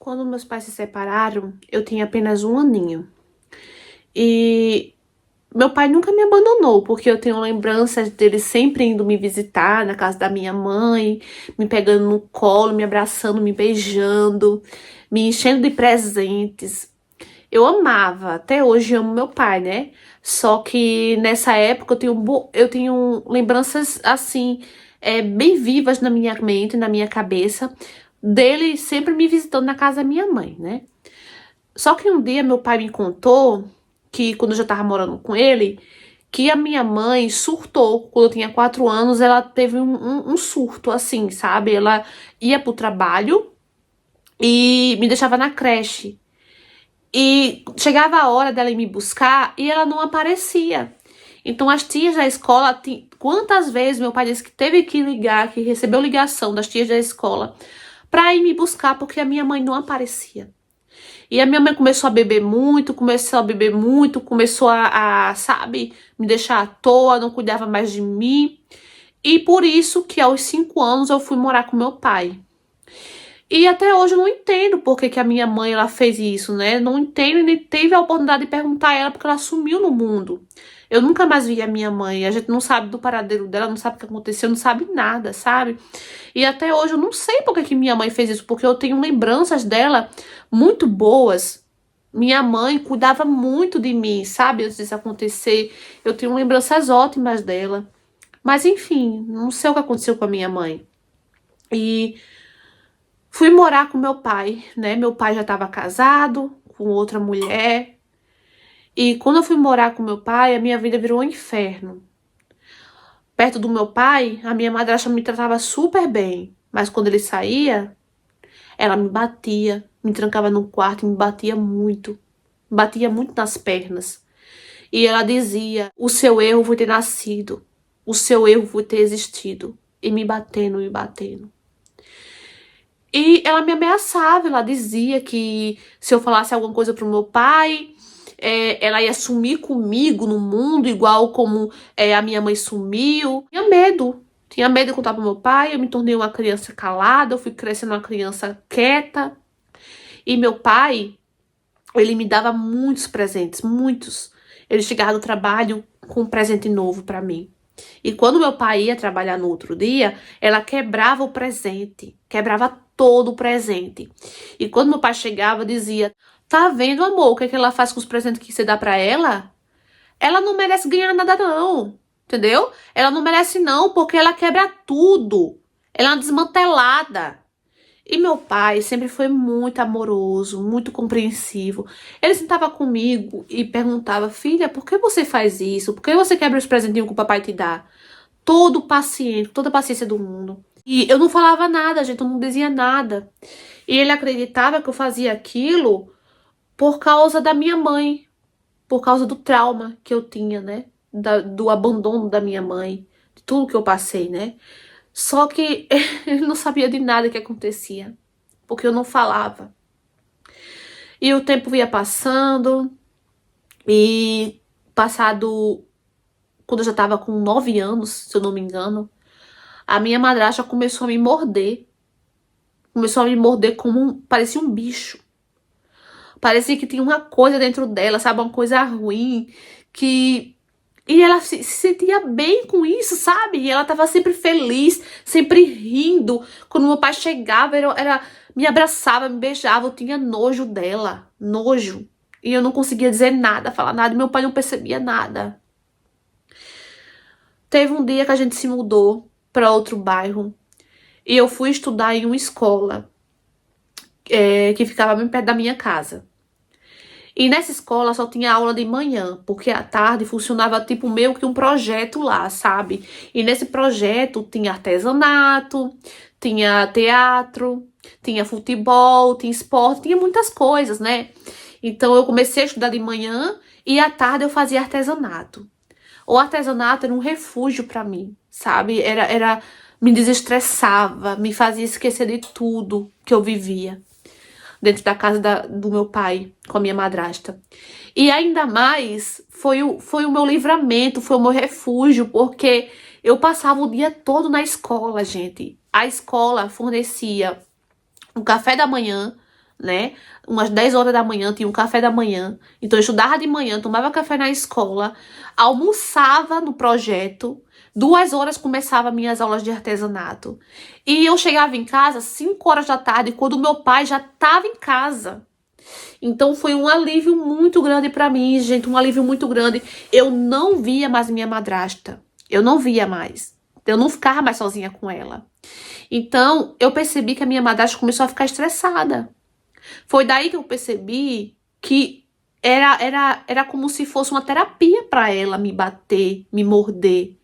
Quando meus pais se separaram, eu tinha apenas 1 aninho. E meu pai nunca me abandonou, porque eu tenho lembranças dele sempre indo me visitar na casa da minha mãe, me pegando no colo, me abraçando, me beijando, me enchendo de presentes. Eu amava, até hoje amo meu pai, né? Só que nessa época eu tenho lembranças assim, bem vivas na minha mente, na minha cabeça, dele sempre me visitando na casa da minha mãe, né? Só que um dia meu pai me contou que quando eu já tava morando com ele, que a minha mãe surtou. Quando eu tinha 4 anos, ela teve um surto, assim, sabe? Ela ia pro trabalho e me deixava na creche. E chegava a hora dela ir me buscar e ela não aparecia. Então as tias da escola, quantas vezes meu pai disse que teve que ligar, que recebeu ligação das tias da escola pra ir me buscar porque a minha mãe não aparecia. E a minha mãe começou sabe, me deixar à toa, não cuidava mais de mim. E por isso que aos 5 anos eu fui morar com meu pai. E até hoje eu não entendo por que a minha mãe ela fez isso, né? Não entendo e nem teve a oportunidade de perguntar a ela porque ela sumiu no mundo. Eu nunca mais vi a minha mãe, a gente não sabe do paradeiro dela, não sabe o que aconteceu, não sabe nada, sabe? E até hoje eu não sei por que minha mãe fez isso, porque eu tenho lembranças dela muito boas. Minha mãe cuidava muito de mim, sabe? Antes disso acontecer, eu tenho lembranças ótimas dela. Mas enfim, não sei o que aconteceu com a minha mãe. E fui morar com meu pai, né? Meu pai já estava casado com outra mulher. E quando eu fui morar com meu pai, a minha vida virou um inferno. Perto do meu pai, a minha madrasta me tratava super bem. Mas quando ele saía, ela me batia, me trancava no quarto e me batia muito. Batia muito nas pernas. E ela dizia: o seu erro foi ter nascido. O seu erro foi ter existido. E me batendo, me batendo. E ela me ameaçava, ela dizia que se eu falasse alguma coisa pro meu pai, ela ia sumir comigo no mundo, igual como a minha mãe sumiu. Tinha medo de contar pro meu pai, eu me tornei uma criança calada, eu fui crescendo uma criança quieta. E meu pai, ele me dava muitos presentes, muitos. Ele chegava do trabalho com um presente novo pra mim. E quando meu pai ia trabalhar no outro dia, ela quebrava o presente, quebrava todo o presente. E quando meu pai chegava, dizia: tá vendo, amor, o que ela faz com os presentes que você dá pra ela? Ela não merece ganhar nada, não. Entendeu? Ela não merece, não, porque ela quebra tudo. Ela é uma desmantelada. E meu pai sempre foi muito amoroso, muito compreensivo. Ele sentava comigo e perguntava: filha, por que você faz isso? Por que você quebra os presentinhos que o papai te dá? Todo paciente, toda a paciência do mundo. E eu não falava nada, gente, eu não dizia nada. E ele acreditava que eu fazia aquilo por causa da minha mãe, por causa do trauma que eu tinha, né? Do abandono da minha mãe, de tudo que eu passei, né? Só que ele não sabia de nada que acontecia, porque eu não falava. E o tempo ia passando, e passado, quando eu já tava com 9 anos, se eu não me engano, a minha madrasta começou a me morder. Começou a me morder parecia um bicho. Parecia que tinha uma coisa dentro dela, sabe? Uma coisa ruim, que... E ela se sentia bem com isso, sabe? E ela tava sempre feliz, sempre rindo. Quando meu pai chegava, me abraçava, me beijava. Eu tinha nojo dela, nojo. E eu não conseguia dizer nada, falar nada. E meu pai não percebia nada. Teve um dia que a gente se mudou para outro bairro. E eu fui estudar em uma escola que ficava bem perto da minha casa. E nessa escola só tinha aula de manhã, porque à tarde funcionava tipo meio que um projeto lá, sabe? E nesse projeto tinha artesanato, tinha teatro, tinha futebol, tinha esporte, tinha muitas coisas, né? Então eu comecei a estudar de manhã e à tarde eu fazia artesanato. O artesanato era um refúgio pra mim, sabe? Me desestressava, me fazia esquecer de tudo que eu vivia dentro da casa do meu pai, com a minha madrasta. E ainda mais, foi o meu livramento, foi o meu refúgio, porque eu passava o dia todo na escola, gente. A escola fornecia um café da manhã, né? Umas 10 horas da manhã, tinha um café da manhã. Então eu estudava de manhã, tomava café na escola, almoçava no projeto, 2 horas começava minhas aulas de artesanato. E eu chegava em casa 5 horas da tarde, quando meu pai já estava em casa. Então foi um alívio muito grande pra mim, gente, um alívio muito grande. Eu não via mais minha madrasta. Eu não via mais. Eu não ficava mais sozinha com ela. Então, eu percebi que a minha madrasta começou a ficar estressada. Foi daí que eu percebi que era como se fosse uma terapia pra ela me bater, me morder,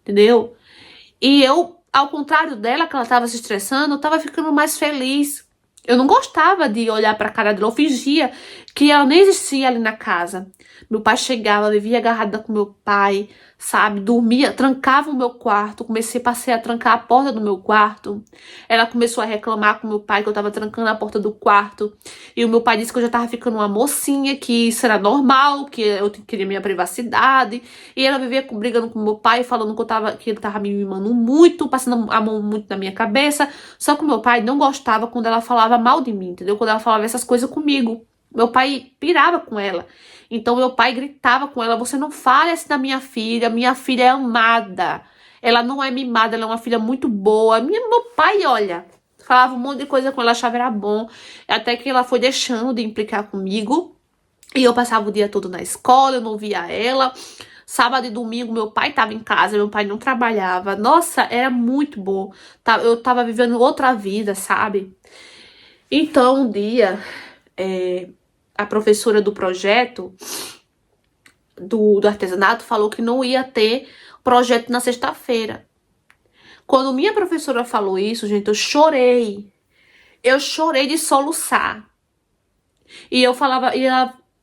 entendeu? E eu, ao contrário dela, que ela tava se estressando, eu tava ficando mais feliz. Eu não gostava de olhar pra cara dela, eu fingia que ela nem existia ali na casa. Meu pai chegava, vivia agarrada com meu pai, sabe? Dormia, trancava o meu quarto, passei a trancar a porta do meu quarto. Ela começou a reclamar com meu pai que eu tava trancando a porta do quarto. E o meu pai disse que eu já tava ficando uma mocinha, que isso era normal, que eu queria minha privacidade. E ela vivia brigando com meu pai, falando que ele tava me mimando muito, passando a mão muito na minha cabeça. Só que o meu pai não gostava quando ela falava mal de mim, entendeu? Quando ela falava essas coisas comigo. Meu pai pirava com ela. Então meu pai gritava com ela: você não fale assim da minha filha é amada. Ela não é mimada, ela é uma filha muito boa. Meu pai, olha, falava um monte de coisa com ela, achava era bom. Até que ela foi deixando de implicar comigo. E eu passava o dia todo na escola, eu não via ela. Sábado e domingo meu pai estava em casa, meu pai não trabalhava. Nossa, era muito bom. Eu tava vivendo outra vida, sabe? Então, um dia, a professora do projeto, do artesanato, falou que não ia ter projeto na sexta-feira. Quando minha professora falou isso, gente, eu chorei. Eu chorei de soluçar. E eu falava,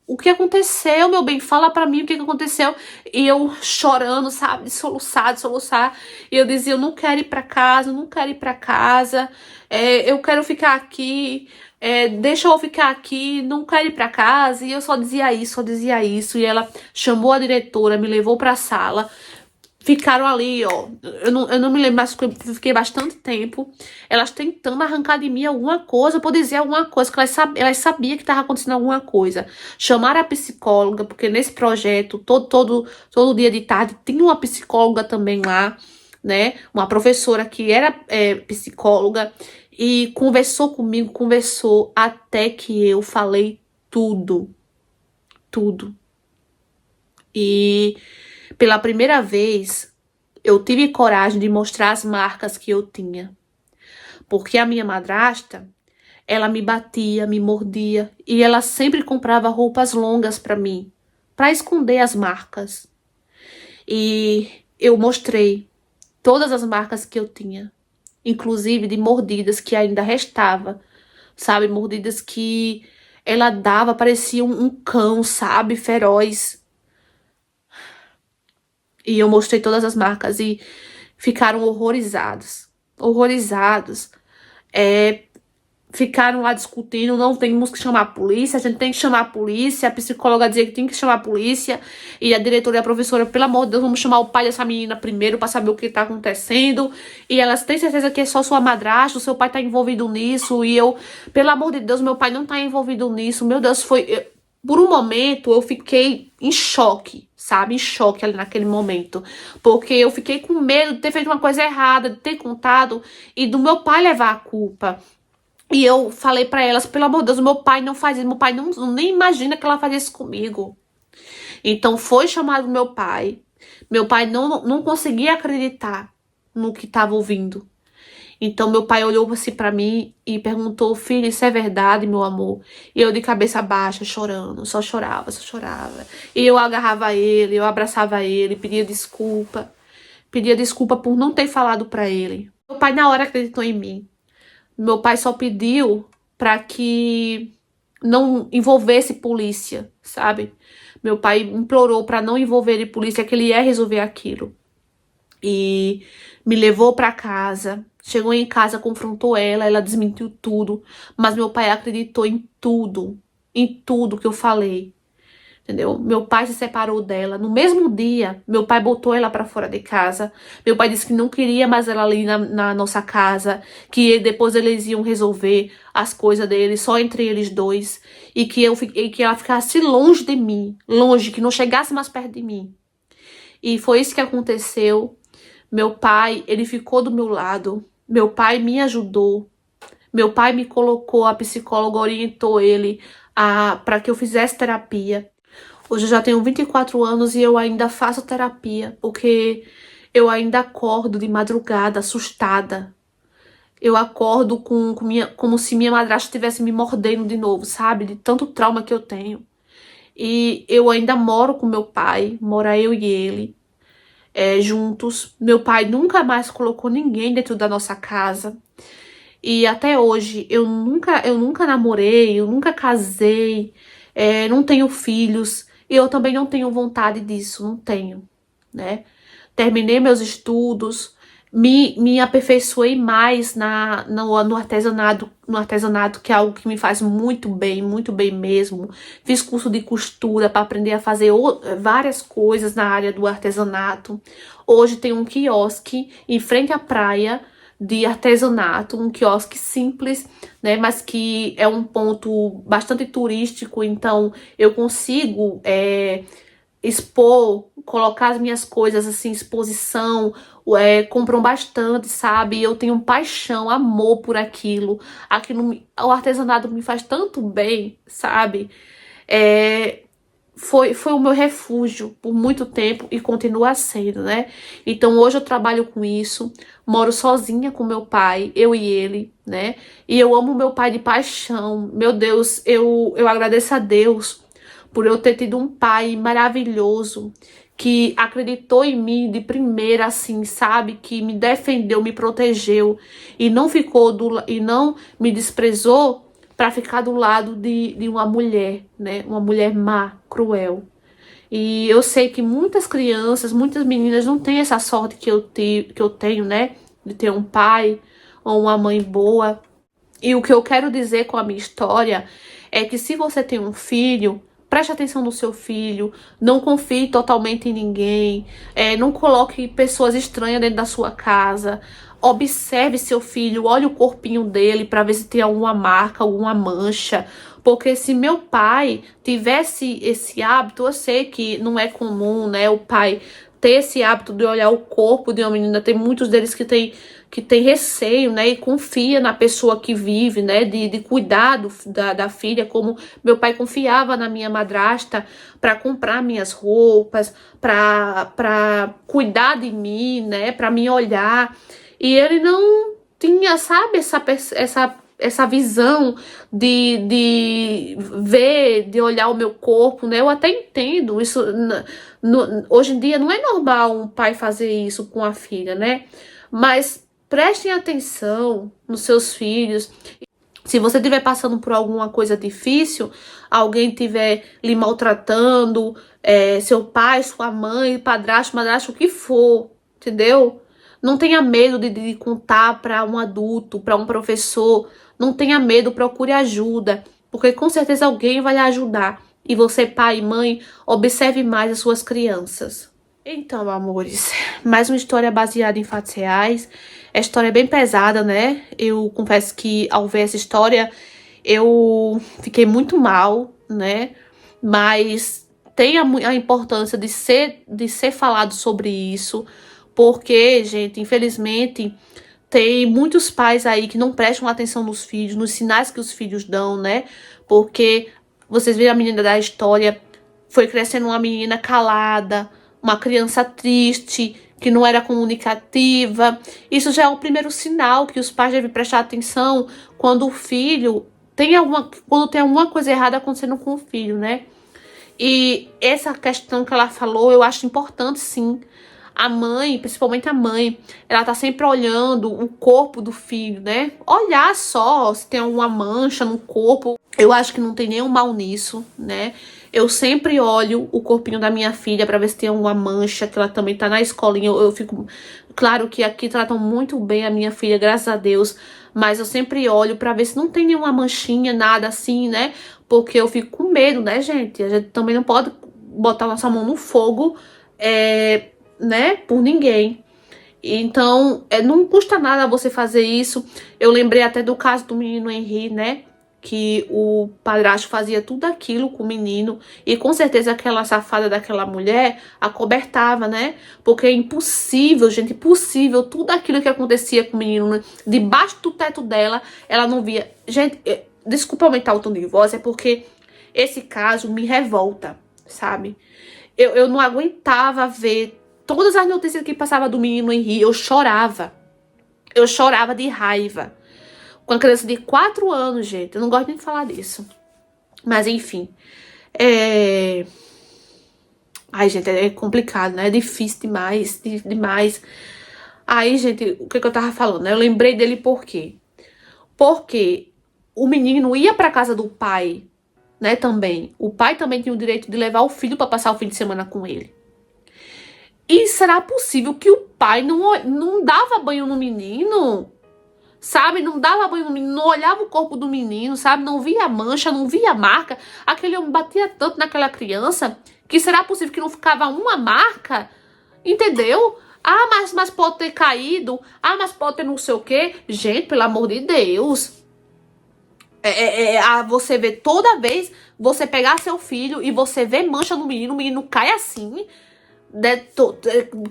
o que aconteceu, meu bem? Fala pra mim o que aconteceu. E eu chorando, sabe, de soluçar. E eu dizia, eu não quero ir pra casa, não quero ir pra casa. Eu quero ficar aqui. Deixa eu ficar aqui, não quero ir pra casa. E eu só dizia isso. E ela chamou a diretora, me levou pra sala. Ficaram ali, ó. Eu não me lembro, mas fiquei bastante tempo. Elas tentando arrancar de mim alguma coisa, por dizer alguma coisa, que elas sabiam que estava acontecendo alguma coisa. Chamaram a psicóloga, porque nesse projeto, todo dia de tarde, tinha uma psicóloga também lá, né? Uma professora que era psicóloga. E conversou comigo, conversou, até que eu falei tudo. Tudo. E pela primeira vez, eu tive coragem de mostrar as marcas que eu tinha. Porque a minha madrasta, ela me batia, me mordia. E ela sempre comprava roupas longas pra mim, pra esconder as marcas. E eu mostrei todas as marcas que eu tinha. Inclusive de mordidas que ainda restava. Sabe, mordidas que ela dava, parecia um cão, sabe, feroz. E eu mostrei todas as marcas e ficaram horrorizados. Horrorizados. Ficaram lá discutindo, não temos que chamar a polícia, a gente tem que chamar a polícia, a psicóloga dizia que tem que chamar a polícia, e a diretora e a professora, pelo amor de Deus, vamos chamar o pai dessa menina primeiro pra saber o que tá acontecendo, e elas têm certeza que é só sua madrasta, o seu pai tá envolvido nisso, e eu, pelo amor de Deus, meu pai não tá envolvido nisso, meu Deus, por um momento eu fiquei em choque, sabe, em choque ali naquele momento, porque eu fiquei com medo de ter feito uma coisa errada, de ter contado, e do meu pai levar a culpa. E eu falei pra elas, pelo amor de Deus, meu pai não faz isso, meu pai nem imagina que ela faz isso comigo. Então foi chamado meu pai não conseguia acreditar no que estava ouvindo. Então meu pai olhou assim pra mim e perguntou, filha, isso é verdade, meu amor? E eu de cabeça baixa, chorando, só chorava. E eu agarrava ele, eu abraçava ele, pedia desculpa por não ter falado pra ele. Meu pai na hora acreditou em mim. Meu pai só pediu para que não envolvesse polícia, sabe? Meu pai implorou para não envolver polícia, que ele ia resolver aquilo. E me levou para casa. Chegou em casa, confrontou ela desmentiu tudo. Mas meu pai acreditou em tudo que eu falei. entendeu? Meu pai se separou dela. No mesmo dia, meu pai botou ela pra fora de casa. Meu pai disse que não queria mais ela ali na nossa casa, que depois eles iam resolver as coisas deles, só entre eles dois, e que ela ficasse longe de mim, longe, que não chegasse mais perto de mim. E foi isso que aconteceu. Meu pai, ele ficou do meu lado. Meu pai me ajudou. Meu pai me colocou, a psicóloga orientou ele para que eu fizesse terapia. Hoje eu já tenho 24 anos e eu ainda faço terapia, porque eu ainda acordo de madrugada assustada. Eu acordo como se minha madrasta estivesse me mordendo de novo, sabe? De tanto trauma que eu tenho. E eu ainda moro com meu pai, mora eu e ele, juntos. Meu pai nunca mais colocou ninguém dentro da nossa casa. E até hoje eu nunca namorei, eu nunca casei, não tenho filhos. E eu também não tenho vontade disso, não tenho, né? Terminei meus estudos, me aperfeiçoei mais no artesanato, que é algo que me faz muito bem mesmo. Fiz curso de costura para aprender a fazer várias coisas na área do artesanato. Hoje tem um quiosque em frente à praia de artesanato, um quiosque simples, né, mas que é um ponto bastante turístico, então eu consigo expor, colocar as minhas coisas assim, exposição, compram bastante, sabe? Eu tenho paixão, amor por aquilo. O artesanato me faz tanto bem, sabe? Foi o meu refúgio por muito tempo e continua sendo, né? Então hoje eu trabalho com isso, moro sozinha com meu pai, eu e ele, né? E eu amo meu pai de paixão. Meu Deus, eu agradeço a Deus por eu ter tido um pai maravilhoso que acreditou em mim de primeira, assim, sabe? Que me defendeu, me protegeu e não me desprezou para ficar do lado de uma mulher, né? Uma mulher má, cruel. E eu sei que muitas crianças, muitas meninas não têm essa sorte que eu tenho, né? De ter um pai ou uma mãe boa. E o que eu quero dizer com a minha história é que se você tem um filho, preste atenção no seu filho, não confie totalmente em ninguém, não coloque pessoas estranhas dentro da sua casa, observe seu filho, olhe o corpinho dele para ver se tem alguma marca, alguma mancha, porque se meu pai tivesse esse hábito, eu sei que não é comum, né, o pai ter esse hábito de olhar o corpo de uma menina, tem muitos deles que tem receio, né, e confia na pessoa que vive, né, de cuidar da filha, como meu pai confiava na minha madrasta para comprar minhas roupas, para cuidar de mim, né, para me olhar, e ele não tinha, sabe, essa visão de ver, de olhar o meu corpo, né? Eu até entendo isso. Hoje em dia não é normal um pai fazer isso com a filha, né? Mas prestem atenção nos seus filhos. Se você estiver passando por alguma coisa difícil, alguém estiver lhe maltratando, seu pai, sua mãe, padrasto, madrasto, o que for, entendeu? Não tenha medo de contar para um adulto, para um professor. Não tenha medo, procure ajuda, porque com certeza alguém vai lhe ajudar. E você, pai e mãe, observe mais as suas crianças. Então, amores, mais uma história baseada em fatos reais. A história é bem pesada, né? Eu confesso que ao ver essa história, eu fiquei muito mal, né? Mas tem a importância de ser falado sobre isso, porque, gente, infelizmente, tem muitos pais aí que não prestam atenção nos filhos, nos sinais que os filhos dão, né? Porque vocês viram a menina da história, foi crescendo uma menina calada, uma criança triste, que não era comunicativa. Isso já é o primeiro sinal que os pais devem prestar atenção quando o filho quando tem alguma coisa errada acontecendo com o filho, né? E essa questão que ela falou, eu acho importante sim A mãe, principalmente a mãe, ela tá sempre olhando o corpo do filho, né? Olhar só se tem alguma mancha no corpo. Eu acho que não tem nenhum mal nisso, né? Eu sempre olho o corpinho da minha filha pra ver se tem alguma mancha, que ela também tá na escolinha. Eu fico... Claro que aqui tratam muito bem a minha filha, graças a Deus. Mas eu sempre olho pra ver se não tem nenhuma manchinha, nada assim, né? Porque eu fico com medo, né, gente? A gente também não pode botar nossa mão no fogo, né, por ninguém. Então, não custa nada você fazer isso. Eu lembrei até do caso do menino Henri, né? Que o padrasto fazia tudo aquilo com o menino. E com certeza aquela safada daquela mulher acobertava, né? Porque é impossível, gente, impossível. Tudo aquilo que acontecia com o menino, né, debaixo do teto dela, ela não via. Gente, desculpa aumentar o tom de voz, é porque esse caso me revolta, sabe? Eu não aguentava ver todas as notícias que passava do menino Henri. Eu chorava. Eu chorava de raiva. Com a criança de 4 anos, gente. Eu não gosto nem de falar disso. Mas, enfim. Ai, gente, é complicado, né? É difícil demais, demais. Aí, gente, o que eu tava falando, né? Eu lembrei dele por quê? Porque o menino ia pra casa do pai, né, também. O pai também tinha o direito de levar o filho pra passar o fim de semana com ele. E será possível que o pai não dava banho no menino? Sabe, não dava banho no menino, não olhava o corpo do menino, sabe, não via a mancha, não via a marca. Aquele homem batia tanto naquela criança que será possível que não ficava uma marca, entendeu? Ah, mas pode ter caído, ah, mas pode ter não sei o quê. Gente, pelo amor de Deus. Você vê toda vez, você pegar seu filho e você vê mancha no menino, o menino cai assim,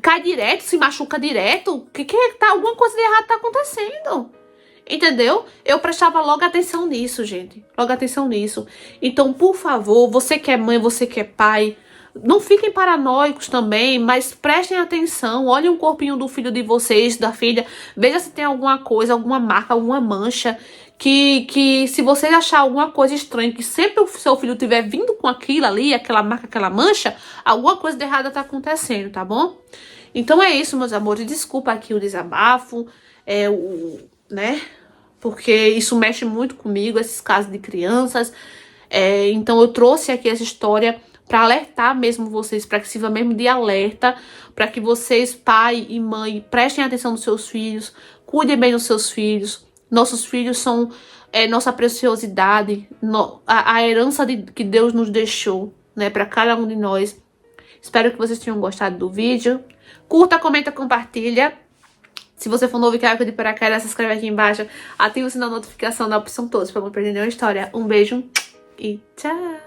cai direto, se machuca direto. Alguma coisa de errado tá acontecendo. Entendeu? Eu prestava logo atenção nisso, gente. Logo atenção nisso. Então, por favor, você que é mãe, você que é pai, não fiquem paranoicos também, mas prestem atenção. Olhem o corpinho do filho de vocês, da filha. Veja se tem alguma coisa, alguma marca, alguma mancha. Que se vocês achar alguma coisa estranha, que sempre o seu filho tiver vindo com aquilo ali, aquela marca, aquela mancha, alguma coisa de errada tá acontecendo, tá bom? Então é isso, meus amores. Desculpa aqui o desabafo, né? Porque isso mexe muito comigo, esses casos de crianças. Então eu trouxe aqui essa história para alertar mesmo vocês, para que sirva mesmo de alerta, para que vocês, pai e mãe, prestem atenção nos seus filhos, cuidem bem dos seus filhos. Nossos filhos são nossa preciosidade, a herança que Deus nos deixou, né, para cada um de nós. Espero que vocês tenham gostado do vídeo. Curta, comenta, compartilha. Se você for novo e quer de paraquedas, se inscreve aqui embaixo. Ative o sininho da notificação da opção todos para não perder nenhuma história. Um beijo e tchau!